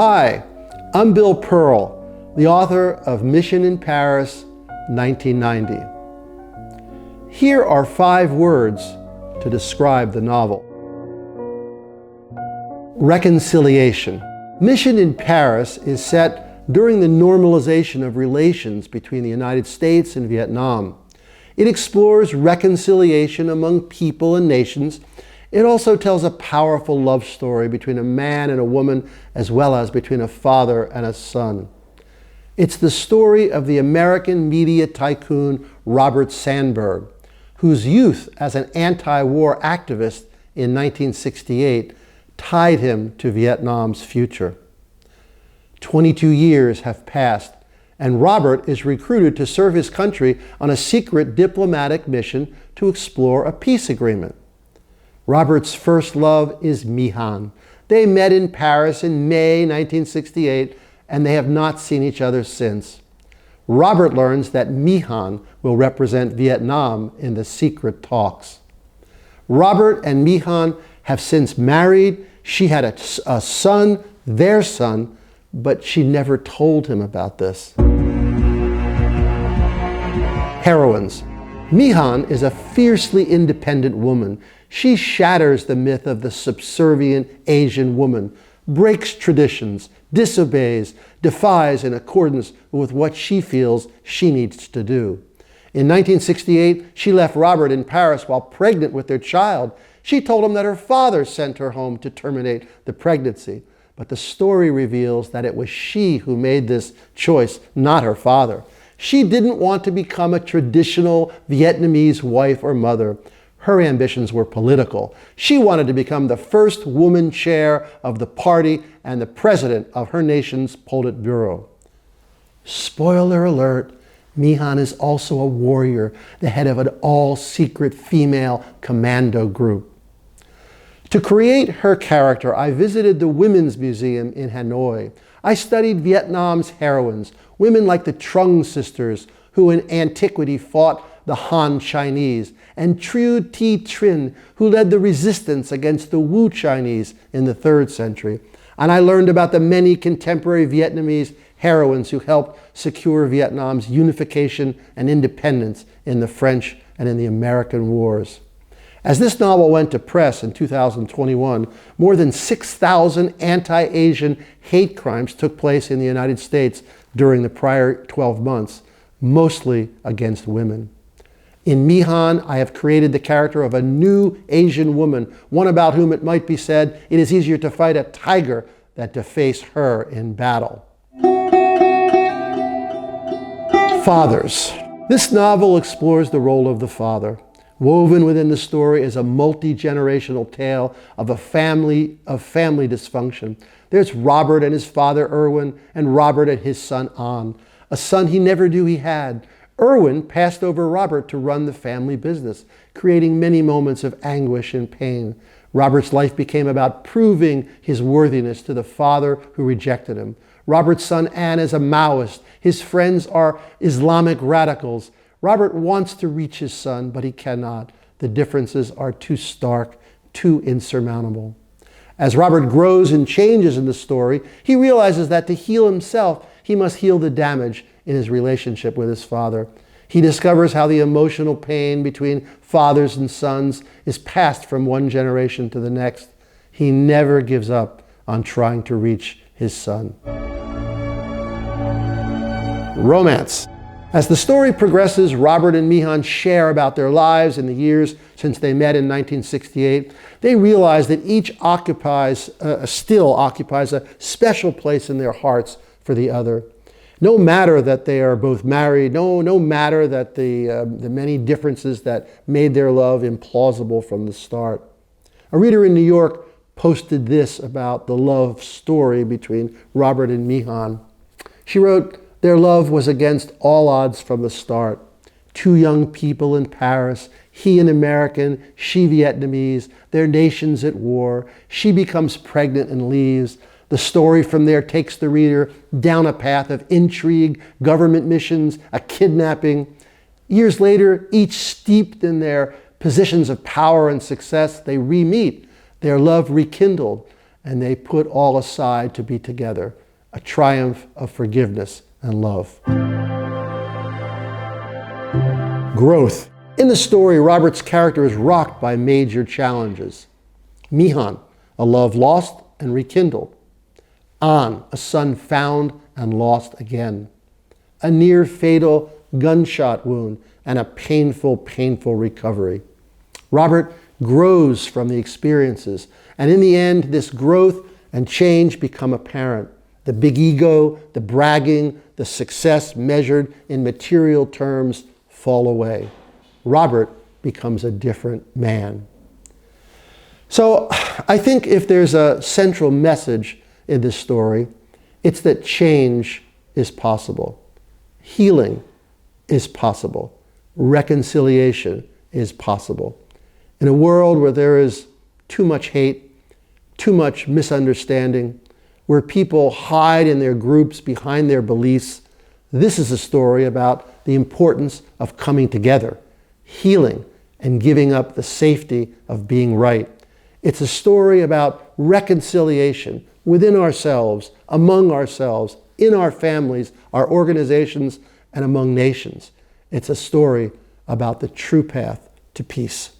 Hi, I'm Bill Pearl, the author of Mission in Paris, 1990. Here are 5 words to describe the novel. Reconciliation. Mission in Paris is set during the normalization of relations between the United States and Vietnam. It explores reconciliation among people and nations. It also tells a powerful love story between a man and a woman, as well as between a father and a son. It's the story of the American media tycoon Robert Sandberg, whose youth as an anti-war activist in 1968 tied him to Vietnam's future. 22 years have passed, and Robert is recruited to serve his country on a secret diplomatic mission to explore a peace agreement. Robert's first love is Mihan. They met in Paris in May 1968, and they have not seen each other since. Robert learns that Mihan will represent Vietnam in the secret talks. Robert and Mihan have since married. She had a son, their son, but she never told him about this. Heroines. Mihan is a fiercely independent woman. She shatters the myth of the subservient Asian woman, breaks traditions, disobeys, defies in accordance with what she feels she needs to do. In 1968, she left Robert in Paris while pregnant with their child. She told him that her father sent her home to terminate the pregnancy. But the story reveals that it was she who made this choice, not her father. She didn't want to become a traditional Vietnamese wife or mother. Her ambitions were political. She wanted to become the first woman chair of the party and the president of her nation's Politburo. Spoiler alert, Mihan is also a warrior, the head of an all-secret female commando group. To create her character, I visited the Women's Museum in Hanoi. I studied Vietnam's heroines, women like the Trung sisters, who in antiquity fought the Han Chinese, and Trieu Thi Trinh, who led the resistance against the Wu Chinese in the 3rd century. And I learned about the many contemporary Vietnamese heroines who helped secure Vietnam's unification and independence in the French and in the American wars. As this novel went to press in 2021, more than 6,000 anti-Asian hate crimes took place in the United States during the prior 12 months, mostly against women. In Mihan, I have created the character of a new Asian woman, one about whom it might be said it is easier to fight a tiger than to face her in battle. Fathers. This novel explores the role of the father. Woven within the story is a multi-generational tale of a family dysfunction. There's Robert and his father Erwin, and Robert and his son An, a son he never knew he had. Erwin passed over Robert to run the family business, creating many moments of anguish and pain. Robert's life became about proving his worthiness to the father who rejected him. Robert's son An is a Maoist. His friends are Islamic radicals. Robert wants to reach his son, but he cannot. The differences are too stark, too insurmountable. As Robert grows and changes in the story, he realizes that to heal himself, he must heal the damage in his relationship with his father. He discovers how the emotional pain between fathers and sons is passed from one generation to the next. He never gives up on trying to reach his son. Romance. As the story progresses, Robert and Mihan share about their lives in the years since they met in 1968. They realize that each still occupies a special place in their hearts for the other. No matter that they are both married, no matter that the many differences that made their love implausible from the start. A reader in New York posted this about the love story between Robert and Mihan. She wrote, "Their love was against all odds from the start. 2 young people in Paris, he an American, she Vietnamese, their nations at war. She becomes pregnant and leaves. The story from there takes the reader down a path of intrigue, government missions, a kidnapping. Years later, each steeped in their positions of power and success, they re-meet, their love rekindled. and they put all aside to be together. A triumph of forgiveness and love. Growth. In the story, Robert's character is rocked by major challenges. Mihan, a love lost and rekindled. An, a son found and lost again. A near fatal gunshot wound and a painful, painful recovery. Robert grows from the experiences, and in the end, this growth and change become apparent. The big ego, the bragging, the success measured in material terms fall away. Robert becomes a different man. So I think if there's a central message in this story, it's that change is possible. Healing is possible. Reconciliation is possible. In a world where there is too much hate, too much misunderstanding, where people hide in their groups behind their beliefs, this is a story about the importance of coming together, healing, and giving up the safety of being right. It's a story about reconciliation within ourselves, among ourselves, in our families, our organizations, and among nations. It's a story about the true path to peace.